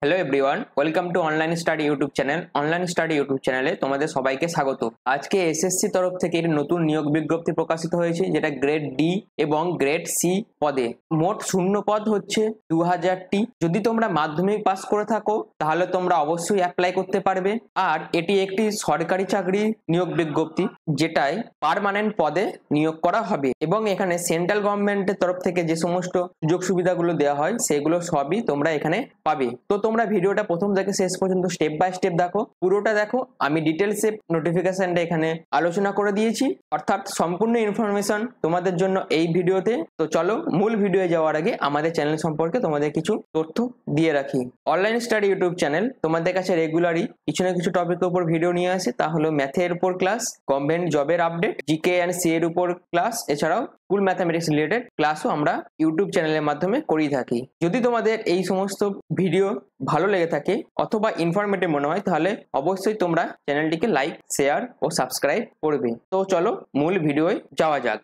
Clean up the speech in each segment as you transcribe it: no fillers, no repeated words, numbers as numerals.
Hello everyone, welcome to online study YouTube channel. Online study YouTube চ্যানেলে তোমাদের সবাইকে স্বাগত। আজকে এসএসসি তরফ থেকে একটি নতুন নিয়োগ বিজ্ঞপ্তি প্রকাশিত হয়েছে, যেটা গ্রেড ডি এবং গ্রেড সি পদে। মোট শূন্য পদ হচ্ছে 2000টি। যদি তোমরা মাধ্যমিক পাস করে থাকো তাহলে তোমরা অবশ্যই অ্যাপ্লাই করতে পারবে। আর এটি একটি সরকারি চাকরি নিয়োগ বিজ্ঞপ্তি, যেটায় পার্মানেন্ট পদে নিয়োগ করা হবে এবং এখানে সেন্ট্রাল গভর্নমেন্টের তরফ থেকে যে সমস্ত সুযোগ সুবিধাগুলো দেওয়া হয় সেগুলো সবই তোমরা এখানে পাবে। তো তোমরা ভিডিওটা প্রথম থেকে শেষ পর্যন্ত স্টেপ বাই স্টেপ দেখো, পুরোটা দেখো। আমি ডিটেলসে নোটিফিকেশনটা এখানে আলোচনা করে দিয়েছি, অর্থাৎ সম্পূর্ণ ইনফরমেশন তোমাদের জন্য এই ভিডিওতে। তো চলো মূল ভিডিও যাওয়ার আগে আমাদের চ্যানেল সম্পর্কে তোমাদের কিছু তথ্য দিয়ে রাখি। অনলাইন স্টাডি ইউটিউব চ্যানেল তোমাদের কাছে রেগুলারই কিছু না কিছু টপিকের উপর ভিডিও নিয়ে আসে। তা হলো ম্যাথের উপর ক্লাস, গভর্নমেন্ট জবের আপডেট, জিকে অ্যান্ড সি এর উপর ক্লাস, এছাড়াও স্কুল ম্যাথামেটিক্স রিলেটেড ক্লাসও আমরা ইউটিউব চ্যানেলের মাধ্যমে করিয়ে থাকি। যদি তোমাদের এই সমস্ত ভিডিও ভালো লেগে থাকে অথবা ইনফরমেটিভ মনে হয় তাহলে অবশ্যই তোমরা চ্যানেলটিকে লাইক, শেয়ার ও সাবস্ক্রাইব করবে। তো চলো মূল ভিডিওয় যাওয়া যাক।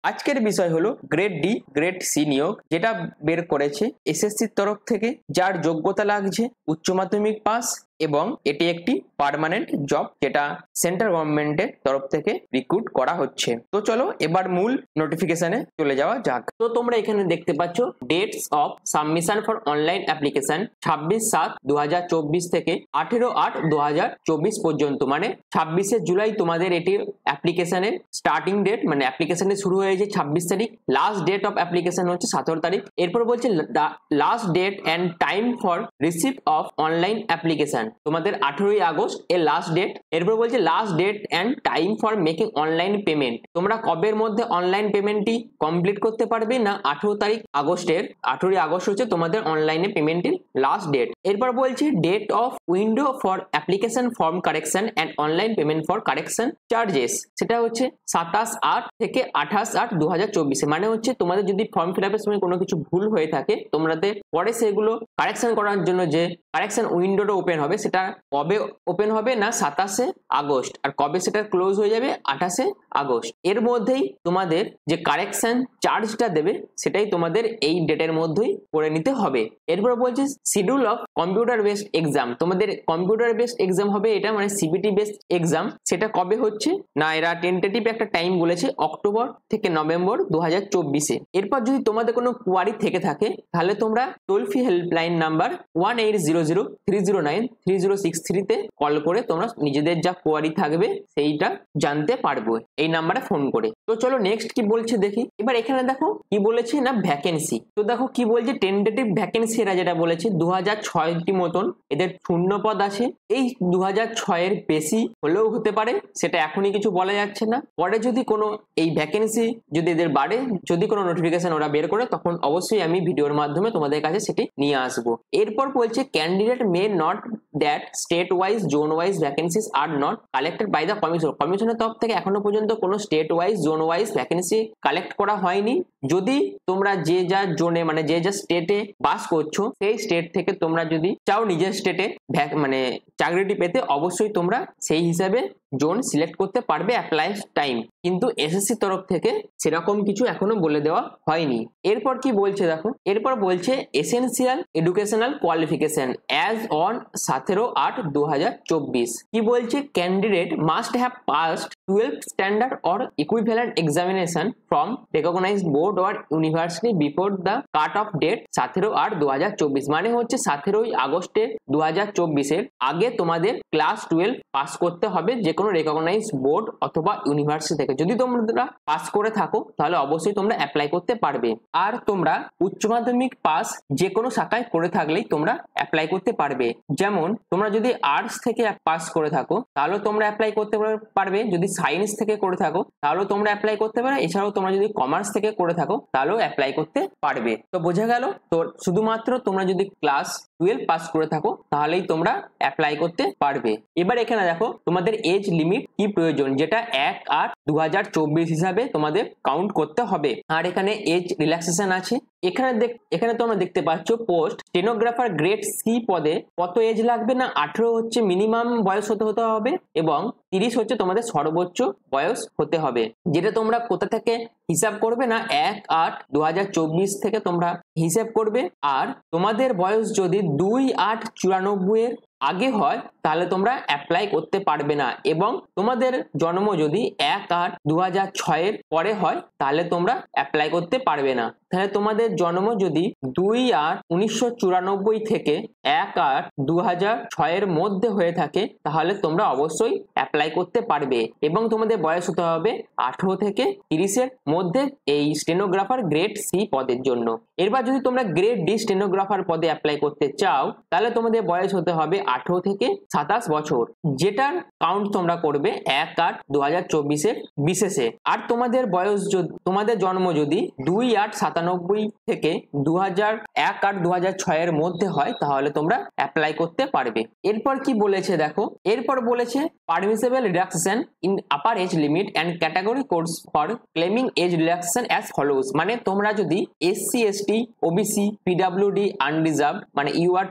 আজকের বিষয় হলো গ্রেড ডি গ্রেড সি নিয়োগ, যেটা বের করেছে এসএসসির তরফ থেকে। যার যোগ্যতা লাগছে উচ্চ মাধ্যমিক পাস এবং এটি একটি পার্মানেন্ট জব, যেটা সেন্ট্রাল গভর্নমেন্টের তরফ থেকে রিক্রুট করা হচ্ছে। তো চলো এবার মূল নোটিফিকেশনে চলে যাওয়া যাক। তো তোমরা এখানে দেখতে পাচ্ছ dates of submission for online application 26/7/2024 থেকে 18/8/2024 পর্যন্ত, মানে 26শে জুলাই তোমাদের এটি অ্যাপ্লিকেশনের স্টার্টিং ডেট, মানে অ্যাপ্লিকেশনে শুরু হয়েছে 26 তারিখ। লাস্ট ডেট অফ অ্যাপ্লিকেশন হচ্ছে 17 তারিখ। এরপর বলছে last date and time for receive of online application তোমাদের 18ই আগস্ট এর লাস্ট ডেট। এরপর বলছে last date and time for making online payment. তোমরা কবের মধ্যে অনলাইন পেমেন্টটি কমপ্লিট করতে পারবে না 18 তারিখ আগস্টের। 18ই আগস্ট হচ্ছে তোমাদের অনলাইনে পেমেন্টের লাস্ট ডেট। এরপর বলছে date of window for application form correction and online payment for correction charges, সেটা হচ্ছে 27/8 থেকে 28/8/2024। মানে হচ্ছে তোমাদের যদি ফর্ম ফিল আপের সময় কোনো কিছু ভুল হয়ে থাকে তোমাদের পরে সেগুলো কারেকশন করার জন্য যে কারেকশন উইন্ডোটা ওপেন হবে সেটা কবে ওপেন হবে না 27শে আগস্ট, আর কবে সেটা ক্লোজ হয়ে যাবে 28শে আগস্ট। এর মধ্যেই তোমাদের যে কারেকশন চার্জটা দেবে সেটাই তোমাদের এই ডেটের মধ্যেই করে নিতে হবে। এরপর বলছে schedule of computer based exam. তোমাদের কম্পিউটার বেসড এক্সাম হবে এটা, মানে সিবিটি বেসড এক্সাম। সেটা কবে হচ্ছে না এরা টেন্টেটিভ একটা টাইম বলেছে, অক্টোবর থেকে নভেম্বর 2024-এ। এরপর যদি তোমাদের কোনো কোয়ারি থেকে থাকে তাহলে তোমরা টোল ফ্রি হেল্পলাইন নাম্বার 1800-309-3063-তে কল করে তোমরা নিজেদের যা কোয়ারি থাকবে সেইটা জানতে পারবে এই নাম্বারে ফোন করে। তো চলো নেক্সট কি বলছে দেখি। এবার এখানে দেখো কি বলেছে না ভ্যাকেন্সি। তো দেখো কি বলছে টেন্টেটিভ ভ্যাকেন্সি এরা যেটা বলেছে 2006টি মতন এদের শূন্য পদ আছে। এই 2006-এর বেশি হলেও হতে পারে, সেটা এখনই কিছু বলা যাচ্ছে না। পরে যদি কোনো এই ভ্যাকেন্সি যদি এদের বাড়ে, যদি কোনো নোটিফিকেশন ওরা বের করে, তখন অবশ্যই আমি ভিডিওর মাধ্যমে তোমাদের কাছে সেটি নিয়ে আসবো। এরপর বলছে candidate may not that state wise zone wise vacancies are not collected by the commission. কমিশনের তরফ থেকে এখনো পর্যন্ত কোনো state wise zone wise vacancy collect করা হয়নি। যদি তোমরা যে যা জোনে মানে যে যা স্টেটে বাস করছো সেই স্টেট থেকে তোমরা যদি চাও নিজের স্টেটে মানে চাকরিটি পেতে, অবশ্যই তোমরা সেই হিসাবে জোন সিলেক্ট করতে পারবে অ্যাপ্লাই টাইম। কিন্তু এসএসসি তরফ থেকে সেরকম কিছু এখনো বলে দেওয়া হয়নি। এরপর কি বলছে দেখো, এরপর বলছে essential educational qualification as on 17/8/2024। কি বলছে candidate must have passed 12th standard or equivalent examination from recognised board or university before the cut off date 17/8/2024। মানে হচ্ছে 17ই আগস্টের 2024-এর আগে তোমাদের ক্লাস 12 পাস করতে হবে যে কোনো রেকগনাইজ বোর্ড অথবা ইউনিভার্সিটি থেকে। যদি তোমরা পাস করে থাকো তাহলে অবশ্যই তোমরা অ্যাপ্লাই করতে পারবে। আর তোমরা উচ্চ মাধ্যমিক পাস যে কোনো শাখায় করে থাকলেই তোমরা অ্যাপ্লাই করতে পারবে। যেমন তোমরা যদি আর্টস থেকে পাস করে থাকো তাহলে তোমরা অ্যাপ্লাই করতে পারবে, যদি সায়েন্স থেকে করে থাকো তাহলেও তোমরা অ্যাপ্লাই করতে পারো। এছাড়াও তোমরা যদি কমার্স থেকে করে থাকো তাহলেও অ্যাপ্লাই করতে পারবে। তো বোঝা গেল, তো শুধুমাত্র তোমরা যদি ক্লাস 12 পাস করে থাকো তাহলেই তোমরা অ্যাপ্লাই করতে পারবে। এবার এখানে দেখো তোমাদের এজ লিমিট কি প্রয়োজন, যেটা 1/8/2024 হিসাবে তোমাদের কাউন্ট করতে হবে। আর এখানে এজ রিল্যাক্সেশন আছে, এখানে তোমরা দেখতে পাচ্ছ পোস্ট স্টেনোগ্রাফার গ্রেড সি পদে কত এজ লাগবে না 18 হচ্ছে মিনিমাম বয়স হতে হবে এবং 30 হচ্ছে তোমাদের সর্বোচ্চ বয়স হতে হবে। যেটা তোমরা কোথা থেকে হিসাব করবে না 1/8/2024 থেকে তোমরা হিসাব করবে। আর তোমাদের বয়স যদি 2/8/94 এর আগে হয় তাহলে তোমরা অ্যাপ্লাই করতে পারবে না এবং তোমাদের জন্ম যদি 1/8/2006 এর পরে হয় তাহলে তোমরা অ্যাপ্লাই করতে পারবে না। তাহলে তোমাদের জন্ম যদি 2/8/1994 থেকে 1/8/2006 এর মধ্যে হয়ে থাকে তাহলে তোমরা অবশ্যই অ্যাপ্লাই করতে পারবে এবং তোমাদের বয়স হতে হবে 18 থেকে 30 এর মধ্যে এই স্টেনোগ্রাফার গ্রেড সি পদের জন্য। এরপর যদি তোমরা গ্রেড ডি স্টেনোগ্রাফার পদে অ্যাপ্লাই করতে চাও তাহলে তোমাদের বয়স হতে হবে 18 থেকে 27 বছর, যেটার কাউন্ট তোমরা করবে 1/8/2024 এর বিশেষে। আর তোমাদের বয়স তোমাদের জন্ম যদি 2/8/97 থেকে 1/8/2006 এর মধ্যে হয় তাহলে তোমরা অ্যাপ্লাই করতে পারবে। এরপর কি বলেছে দেখো, এরপর বলেছে permissible relaxation in upper age limit and category codes for claiming age relaxation as follows. মানে তোমরা যদি SC ST OBC PWD unreserved মানে ইউআর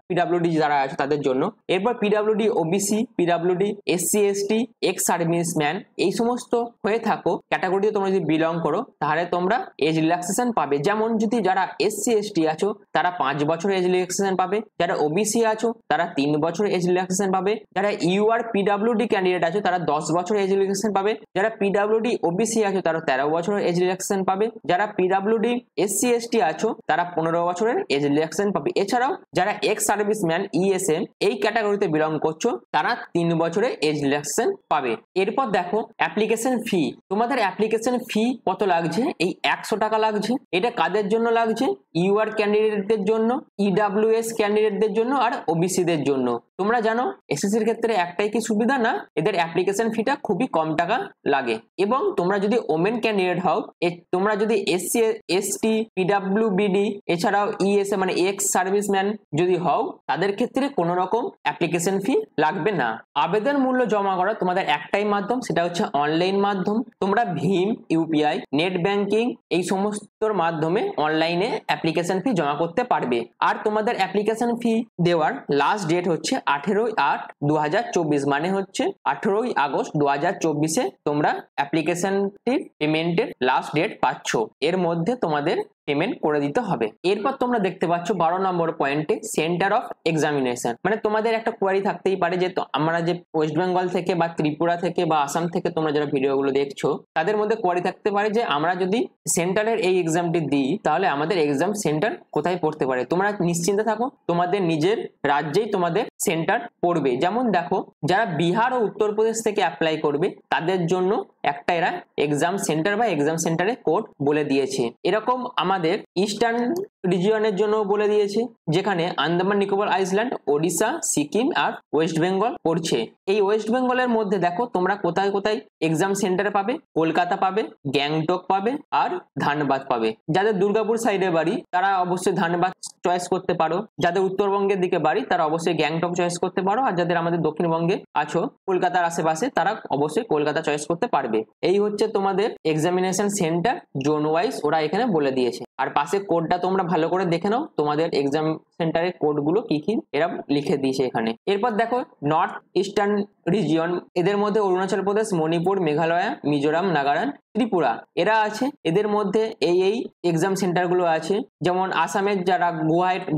পিডব্লিউডি যারা আছে তাদের জন্য, এরপর PWD OBC PWD SC ST ex serviceman এই সমস্ত হয়ে থাকো ক্যাটাগরিতে তোমরা যদি বিলং করো তাহলে তোমরা এজ রিল্যাক্সেশন পাবে। যেমন যদি যারা এসসি এসটি আছো তারা 5 বছর এজ রিল্যাক্সেশন পাবে, যারা ওবিসি আছো তারা 3 বছর এজ রিল্যাক্সেশন পাবে, যারা ইউআর পিডব্লিউডি ক্যান্ডিডেট আছো তারা 10 বছর এজ রিল্যাক্সেশন পাবে, যারা পিডব্লিউডি ওবিসি আছো তারা 13 বছর এজ রিল্যাক্সেশন পাবে, যারা পিডব্লিউডি এসসি এসটি আছো তারা 15 বছরের এজ রিল্যাক্সেশন পাবে। এছাড়াও যারা এক্স সার্ভিসম্যান ইএসএম এই ক্যাটাগরিতে বিলং করছো তারা 3 বছরের এজ রিল্যাক্সেশন পাবে। এরপর দেখো অ্যাপ্লিকেশন ফি, তোমাদের অ্যাপ্লিকেশন ফি কত লাগছে, এই 100 টাকা লাগছে। এটা কাদের জন্য লাগছে, ইউআর ক্যান্ডিডেটদের জন্য, ইডব্লিউএস ক্যান্ডিডেটদের জন্য আর ওবিসি দের জন্য। তোমরা জানো এসএসসির ক্ষেত্রে একটাই কি সুবিধা না, এদের অ্যাপ্লিকেশন ফিটা খুবই কম টাকা লাগে। এবং তোমরা যদি ওমেন ক্যান্ডিডেট হও, তোমরা যদি এসসি এসটি পিডব্লিউবিডি এছাড়াও ইএসএ মানে এক্স সার্ভিসম্যান যদি হও তাদের ক্ষেত্রে কোনো রকম অ্যাপ্লিকেশন ফি লাগবে না। আবেদন মূল্য জমা করা তোমাদের একটাই মাধ্যম, সেটা হচ্ছে অনলাইন মাধ্যম। তোমরা ভীম, ইউপিআই, নেট ব্যাংকিং এই সমস্তর মাধ্যমে অনলাইনে অ্যাপ্লিকেশন ফি জমা করতে পারবে। আর তোমাদের অ্যাপ্লিকেশন ফি দেওয়ার লাস্ট ডেট হচ্ছে 18/8/2024 মানে হচ্ছে 18 আগস্ট 2024 তোমরা অ্যাপ্লিকেশনটির পেমেন্টের লাস্ট ডেট পাচ্ছ, এর মধ্যে তোমাদের পেমেন্ট করে দিতে হবে। এরপর তোমরা দেখতে পাচ্ছ 12 নম্বর পয়েন্টে সেন্টার অফ এক্সামিনেশন। মানে তোমাদের একটা কোয়ারি থাকতেই পারে যে আমরা যে ওয়েস্ট বেঙ্গল থেকে বা ত্রিপুরা থেকে বা আসাম থেকে তোমরা যারা ভিডিওগুলো দেখছো তাদের মধ্যে কোয়ারি থাকতে পারে যে আমরা যদি সেন্টারের এই এক্সামটি দিই তাহলে আমাদের এক্সাম সেন্টার কোথায় পড়তে পারে। তোমরা নিশ্চিন্তে থাকো, তোমাদের নিজের রাজ্যেই তোমাদের সেন্টার পড়বে। যেমন দেখো যারা বিহার ও উত্তরপ্রদেশ থেকে অ্যাপ্লাই করবে তাদের জন্য একটা এরা এক্সাম সেন্টার বা এক্সাম সেন্টারের কোড বলে দিয়েছে। এরকম আমাদের ইস্টার্ন রিজিয়নের জন্য বলে দিয়েছে, যেখানে আন্দামান নিকোবর আইল্যান্ড, ওড়িশা, সিকিম আর ওয়েস্ট বেঙ্গল পড়ছে। এই ওয়েস্ট বেঙ্গলের মধ্যে দেখো তোমরা কোথায় কোথায় এক্সাম সেন্টার পাবে, কলকাতা পাবে, গ্যাংটক পাবে আর ধানবাদ পাবে। যাদের দুর্গাপুর সাইডে বাড়ি তারা অবশ্যই ধানবাদ চয়েস করতে পারো, যাদের উত্তরবঙ্গের দিকে বাড়ি তারা অবশ্যই গ্যাংটক চয়েস করতে পারো, আর যাদের আমাদের দক্ষিণবঙ্গে আছো কলকাতার আশেপাশে তারা অবশ্যই কলকাতা চয়েস করতে পারবে। এই হচ্ছে তোমাদের এক্সামিনেশন সেন্টার জোন ওয়াইজ ওরা এখানে বলে দিয়েছে। আর পাশে কোডটা তোমরা ভালো করে দেখে নাও, তোমাদের এক্সাম সেন্টারের কোডগুলো কি কি এরা লিখে দিয়েছে এখানে। এরপর দেখো নর্থ ইস্টার্ন রিজিয়ন, এদের মধ্যে অরুণাচল প্রদেশ, মণিপুর, মেঘালয়, মিজোরাম, নাগাল্যান্ড, ত্রিপুরা এরা আছে। এদের মধ্যে এই এক্সাম সেন্টারগুলো আছে। যেমন আসামের যারা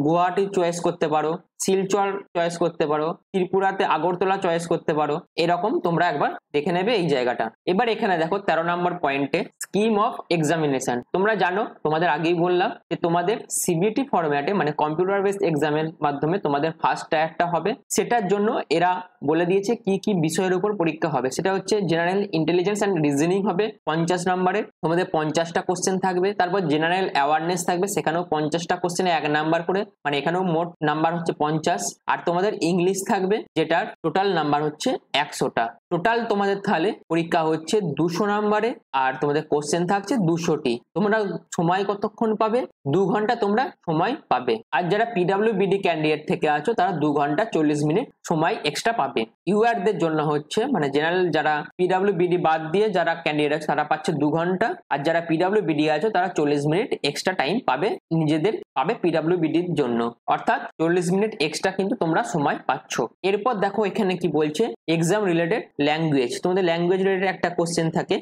গুয়াহাটি চয়েস করতে পারো, শিলচর চয়েস করতে পারো, ত্রিপুরাতে আগরতলা চয়েস করতে পারো। এরকম তোমরা একবার দেখে নেবে এই জায়গাটা। এবার এখানে দেখো 13 নম্বর পয়েন্টে স্কিম অফ এক্সামিনেশন। তোমরা জানো, তোমাদের আগেই বললাম যে তোমাদের সিবিটি ফরম্যাটে মানে কম্পিউটার বেসড এক্সামের মাধ্যমে তোমাদের ফার্স্ট টায়ারটা হবে। সেটার জন্য এরা বলে দিয়েছে কি কি বিষয়ের উপর পরীক্ষা হবে। সেটা হচ্ছে জেনারেল ইন্টেলিজেন্স অ্যান্ড রিজনিং হবে 50 নম্বরের, তোমাদের 50টা কোশ্চেন থাকবে। তারপর জেনারেল অ্যাওয়ারনেস থাকবে, সেখানেও 50টা কোশ্চেনে 1 নাম্বার করে, মানে এখানেও মোট নাম্বার হচ্ছে 50, আর তোমাদের ইংলিশ থাকবে যেটার টোটাল নাম্বার হচ্ছে 100টা। টোটাল তোমাদের তাহলে পরীক্ষা হচ্ছে 200 নাম্বারে, আর তোমাদের কোশ্চেন থাকছে 200টি। তোমরা সময় কতক্ষণ পাবে? 2 ঘন্টা তোমরা সময় পাবে। আর যারা পিডব্লিউবিডি ক্যান্ডিডেট থেকে আছো তারা 2 ঘন্টা 40 মিনিট সময় এক্সট্রা পাবে। ইউআরদের জন্য হচ্ছে মানে জেনারেল যারা পিডব্লিউবিডি বাদ দিয়ে যারা ক্যান্ডিডেট তারা পাচ্ছে 2 ঘন্টা, আর যারা পিডব্লিউবিডি আছো তারা 40 মিনিট এক্সট্রা টাইম পাবে, নিজেদের পাবে পিডব্লিউবিডির জন্য, অর্থাৎ 40 মিনিট এক্সট্রা কিন্তু তোমরা সময় পাচ্ছ। এরপর দেখো এখানে কি বলছে, এক্সাম রিলেটেড ল্যাঙ্গুয়েজ। তোমাদের ল্যাঙ্গুয়েজ রিলেটেড একটা কোশ্চেন থাকে,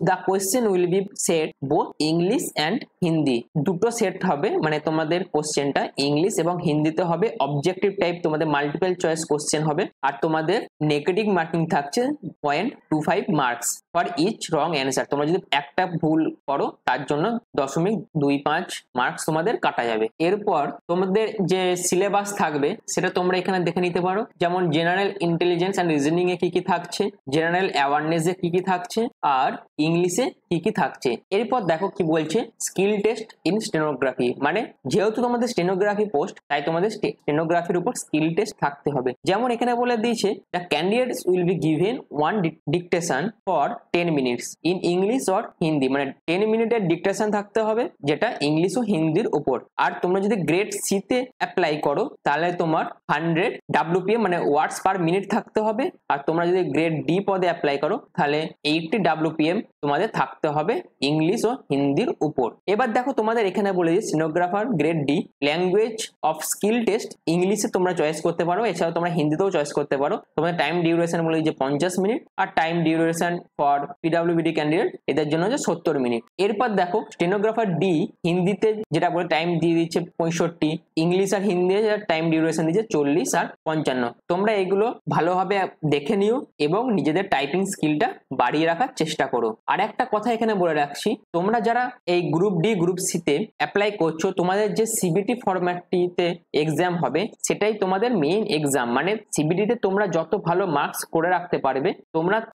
the question will be set both English and Hindi. দুটো সেট হবে, মানে তোমাদের কোশ্চেনটা ইংলিশ এবং হিন্দিতে হবে। অবজেক্টিভ টাইপ তোমাদের মাল্টিপল চয়েস কোশ্চেন হবে, আর তোমাদের নেগেটিভ মার্কিং থাকছে 0.25 marks for each wrong answer. তোমরা যদি একটা ভুল করো তার জন্য 0.25 মার্কস তোমাদের কাটা যাবে। এরপর তোমাদের যে সিলেবাস থাকবে সেটা তোমরা এখানে দেখে নিতে পারো, যেমন জেনারেল ইন্টেলিজেন্স অ্যান্ড রিজনিং এ কি কি থাকছে, জেনারেল অ্যাওয়ারনেস এ কি কি থাকছে, আর ইংলিশে কি কি থাকছে। এরপর দেখো কি বলছে, স্কিল টেস্ট ইন স্টেনোগ্রাফি, মানে যেহেতু তোমাদের স্টেনোগ্রাফি পোস্ট তাই তোমাদের স্টেনোগ্রাফির উপর স্কিল টেস্ট থাকতে হবে। যেমন এখানে বলে দিয়েছে, the candidates will be given one dictation for 10 minutes in English or Hindi, মানে 10 মিনিটের ডিকটেশন থাকতে হবে যেটা ইংলিশ ও হিন্দির উপর। আর তোমরা যদি গ্রেড সি তে অ্যাপ্লাই করো তাহলে তোমার 100 WPM মানে ওয়ার্ডস পার মিনিট থাকতে হবে, আর তোমরা যদি গ্রেড ডি পদে অ্যাপ্লাই করো তাহলে 80 WPM তোমাদের থাকতে হবে ইংলিশ ও হিন্দির উপর। এবার দেখো তোমাদের এখানে বলে দিই, stenographer grade D language of skill test ইংলিশে তোমরা চয়েস করতে পারো, এছাড়াও তোমরা হিন্দিতেও চয়েস করতে পারো। তোমাদের টাইম ডিউরেশন বলে যে 50 মিনিট, আর time duration for PWBD candidate এদের জন্য হচ্ছে 70 মিনিট। এরপর দেখো স্টেনোগ্রাফার ডি হিন্দিতে যেটা বলে টাইম দিয়ে দিচ্ছে 65, ইংলিশ আর হিন্দি টাইম ডিউরেশন দিচ্ছে 40 আর 55। তোমরা এগুলো ভালোভাবে দেখে নিও এবং নিজেদের টাইপিং স্কিলটা বাড়িয়ে রাখার চেষ্টা করো। আর একটা কথা এখানে বলে রাখছি, তোমরা যারা এই গ্রুপ ডি গ্রুপ সি তে অ্যাপ্লাই করছো, তোমাদের যে সিবিটি ফরম্যাটটিতে এক্সাম হবে সেটাই তোমাদের মেইন এক্সাম, মানে সিবিটিতে তোমরা যত ভালো মার্কস করে রাখতে পারবে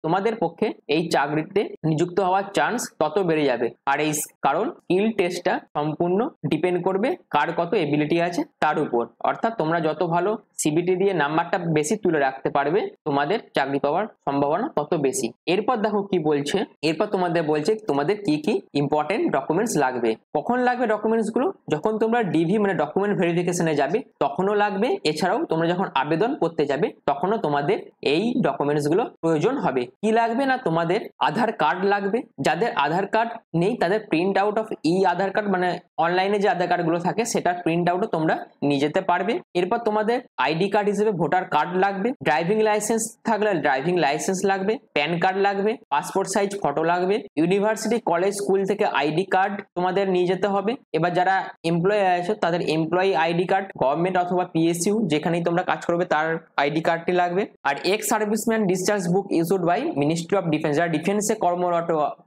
তোমাদের পক্ষে এই চাকরিতে নিযুক্ত হওয়ার চান্স তত বেড়ে যাবে। আর এই কারণ স্কিল টেস্টটা সম্পূর্ণ ডিপেন্ড করবে কার কত এবিলিটি আছে তার উপর, অর্থাৎ তোমরা যত ভালো সিবিটি দিয়ে নাম্বারটা বেশি তুলে রাখতে পারবে তোমাদের চাকরি পাওয়ার সম্ভাবনা তত বেশি। এরপর দেখো কি বলছে, এরপর তোমাদের বলছে তোমাদের কি কি ইম্পর্টেন্ট ডকুমেন্টস লাগবে। কখন লাগবে ডকুমেন্টস গুলো? যখন তোমরা ডিভি মানে ডকুমেন্ট ভেরিফিকেশনে যাবে তখনও লাগবে, এছাড়াও তোমরা যখন আবেদন করতে যাবে তখনও তোমাদের এই ডকুমেন্টস গুলো প্রয়োজন হবে। কি লাগবে না, তোমাদের আধার কার্ড লাগবে, যাদের আধার কার্ড নেই তাদের print out of Aadhaar card মানে অনলাইনে যে আধার কার্ড গুলো থাকে সেটার প্রিন্ট আউটও তোমরা নিয়ে যেতে পারবে। এরপর তোমাদের আইডি কার্ড হিসেবে ভোটার কার্ড লাগবে, ড্রাইভিং লাইসেন্স থাকলে ড্রাইভিং লাইসেন্স লাগবে, প্যান কার্ড লাগবে, পাসপোর্ট সাইজ ফটো লাগবে, ইউনিভার্সিটি কলেজ স্কুল থেকে আইডি কার্ড তোমাদের নিয়ে যেতে হবে। এবার যারা এমপ্লয়ি আছে তাদের এমপ্লয়ি আইডি কার্ড, গভর্নমেন্ট অথবা পিএসইউ যেখানেই তোমরা কাজ করবে তার আইডি কার্ডটি লাগবে। আর ex serviceman discharge book issued by ministry of defence, যারা ডিফেন্সে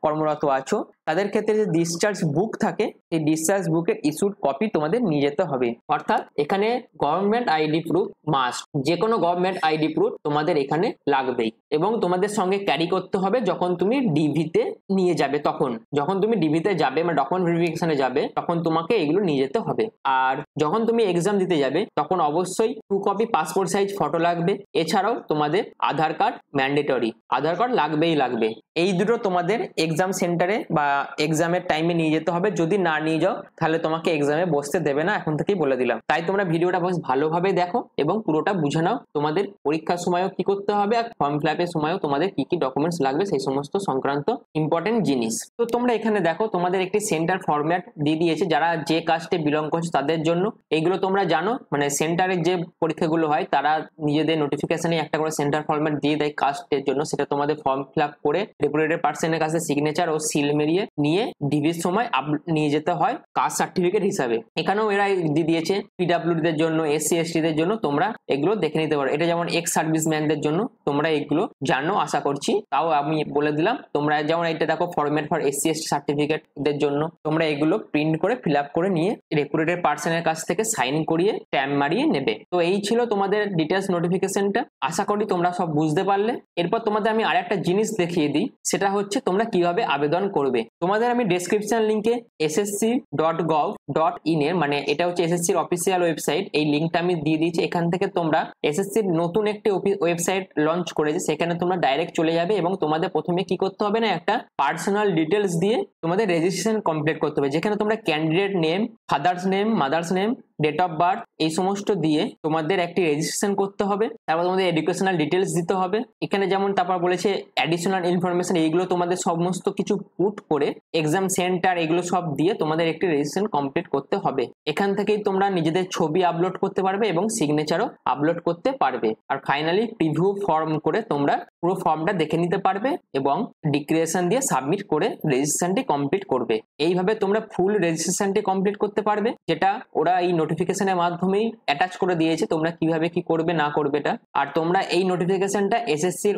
কর্মরত আছো তাদের ক্ষেত্রে যে ডিসচার্জ বুক থাকে এই ডিসচার্জ বুকের ইস্যুড কপি তোমাদের নিয়ে যেতে হবে। অর্থাৎ এখানে গভর্নমেন্ট আইডি প্রুফ মাস্ট, যে কোনো গভর্নমেন্ট আইডি প্রুফ তোমাদের এখানে লাগবেই, এবং তোমাদের সঙ্গে ক্যারি করতে হবে যখন তুমি ডিভিতে নিয়ে যাবে। তখন যখন তুমি ডিভিতে যাবে মানে ডকুমেন্ট ভেরিফিকেশনে যাবে তখন তোমাকে এগুলো নিয়ে যেতে হবে। আর যখন তুমি এক্সাম দিতে যাবে তখন অবশ্যই 2 কপি পাসপোর্ট সাইজ ফটো লাগবে, এছাড়াও তোমাদের আধার কার্ড ম্যান্ডেটরি, আধার কার্ড লাগবেই লাগবে। এই দুটো তোমাদের এক্সাম সেন্টারে বা এক্সামের টাইমে নিয়ে যেতে হবে, যদি না নিয়ে যাও তাহলে তোমাকে এক্সামে বসতে দেবে না, এখন থেকেই বলে দিলাম। তাই তোমরা ভিডিওটা বেশ ভালোভাবে দেখো এবং পুরোটা বুঝে নাও, তোমাদের পরীক্ষার সময়ও কি করতে হবে আর ফর্ম ফিল আপের সময়ও তোমাদের কি কি ডকুমেন্টস লাগবে সেই সমস্ত সংক্রান্ত ইম্পর্টেন্ট জিনিস। তো তোমরা এখানে দেখো তোমাদের একটি সেন্টার ফরম্যাট দিয়ে দিয়েছে, যারা যে কাস্টে বিলং করছে তাদের জন্য। এইগুলো তোমরা জানো, মানে সেন্টারের যে পরীক্ষাগুলো হয় তারা নিজেদের নোটিফিকেশনে একটা করে সেন্টার ফরম্যাট দিয়ে দেয় কাস্টের জন্য, সেটা তোমাদের ফর্ম ফিল আপ করে রেপুটেড পার্সনের কাছে সিগনেচার ও সিল মেরিয়ে নিয়ে ডিভির সময় নিয়ে যেতে হয় কাস্ট সার্টিফিকেট হিসাবে। এখানেও এরা দিয়ে দিয়েছে পিডব্লিউডি দের জন্য, এসসি এসটি দের জন্য, তোমরা এগুলো দেখে নিতে পারো। এটা যেমন এক্স সার্ভিসম্যানদের জন্য, তোমরা এগুলো জানো আশা করছি, তাও আমি বলে দিলাম। তোমরা যেমন এটা দেখো format for SC ST certificate দের জন্য, তোমরা এগুলো প্রিন্ট করে ফিল আপ করে নিয়ে রেপুটেড পার্সনের কাছ থেকে সাইন করিয়ে স্ট্যাম্প মারিয়ে নেবে। তো এই ছিল তোমাদের ডিটেলস নোটিফিকেশনটা, আশা করি তোমরা সব বুঝতে পারলে। এরপর তোমাদের আমি আরেকটা জিনিস দেখিয়ে দিই, সেটা হচ্ছে তোমরা কিভাবে আবেদন করবে। তোমাদের আমি ডেসক্রিপশন লিঙ্কে ssc.gov.in এর, মানে এটা হচ্ছে এসএসসির অফিসিয়াল ওয়েবসাইট, এই লিঙ্কটা আমি দিয়ে দিয়েছি। এখান থেকে তোমরা এসএসসির নতুন একটি ওয়েবসাইট লঞ্চ করেছে, সেখানে তোমরা ডাইরেক্ট চলে যাবে এবং তোমাদের প্রথমে কি করতে হবে না, একটা পার্সোনাল ডিটেলস দিয়ে তোমাদের রেজিস্ট্রেশন কমপ্লিট করতে হবে, যেখানে তোমরা candidate name, father's name, mother's name, date of birth এই সমস্ত দিয়ে তোমাদের একটি রেজিস্ট্রেশন করতে হবে। তারপর তোমাদের এডুকেশনাল ডিটেলস দিতে হবে এখানে, যেমন তারপর বলেছে অ্যাডিশনাল ইনফরমেশন, এইগুলো তোমাদের সমস্ত কিছু পুট করে এক্সাম সেন্টার এগুলো সব দিয়ে তোমাদের একটি রেজিস্ট্রেশন কমপ্লিট করতে হবে। এখান থেকেই তোমরা নিজেদের ছবি আপলোড করতে পারবে এবং সিগনেচারও আপলোড করতে পারবে। আর ফাইনালি প্রিভিউ ফর্ম করে তোমরা পুরো ফর্মটা দেখে নিতে পারবে এবং ডিক্লারেশন দিয়ে সাবমিট করে রেজিস্ট্রেশনটি কমপ্লিট করবে। এইভাবে তোমরা ফুল রেজিস্ট্রেশনটি কমপ্লিট করতে পারবে, যেটা ওরা এই নোটিফিকেশনের মাধ্যমেই অ্যাটাচ করে দিয়েছে, তোমরা কিভাবে কি করবে না করবে এটা। আর তোমরা এই নোটিফিকেশনটা এসএসসির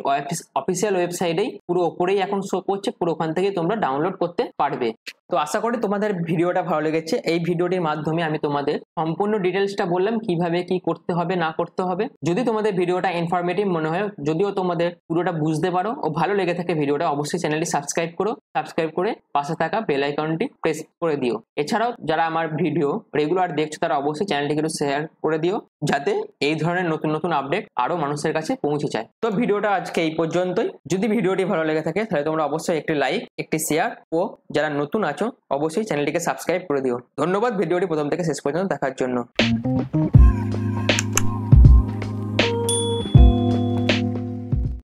অফিসিয়াল ওয়েবসাইটেই পুরো ওপরেই এখন শো করছে, পুরো ওখান থেকে তোমরা ডাউনলোড করতে পারবে। তো আশা করি তোমাদের ভিডিওটা ভালো লেগেছে। এই ভিডিওটির মাধ্যমে আমি তোমাদের সম্পূর্ণ ডিটেলসটা বললাম কিভাবে কি করতে হবে না করতে হবে। যদি তোমাদের ভিডিওটা ইনফরমেটিভ মনে হয়, যদিও তোমাদের পুরোটা বুঝতে পারো ও ভালো লেগে থাকে ভিডিওটা, অবশ্যই চ্যানেলটি সাবস্ক্রাইব করো, সাবস্ক্রাইব করে পাশে থাকা বেল আইকনটি প্রেস করে দিও। এছাড়াও যারা আমার ভিডিও রেগুলার দেখছো তারা অবশ্যই চ্যানেলটিকে একটু শেয়ার করে দিও, যাতে এই ধরনের নতুন নতুন আপডেট আরো মানুষের কাছে পৌঁছে যায়। তো ভিডিওটা আজকে এই পর্যন্তই। যদি ভিডিওটি ভালো লেগে থাকে তাহলে তোমরা অবশ্যই একটি লাইক, একটি শেয়ার ও যারা নতুন আছো অবশ্যই চ্যানেলটিকে সাবস্ক্রাইব করে দিও। ধন্যবাদ ভিডিওটি প্রথম থেকে শেষ পর্যন্ত দেখার জন্য।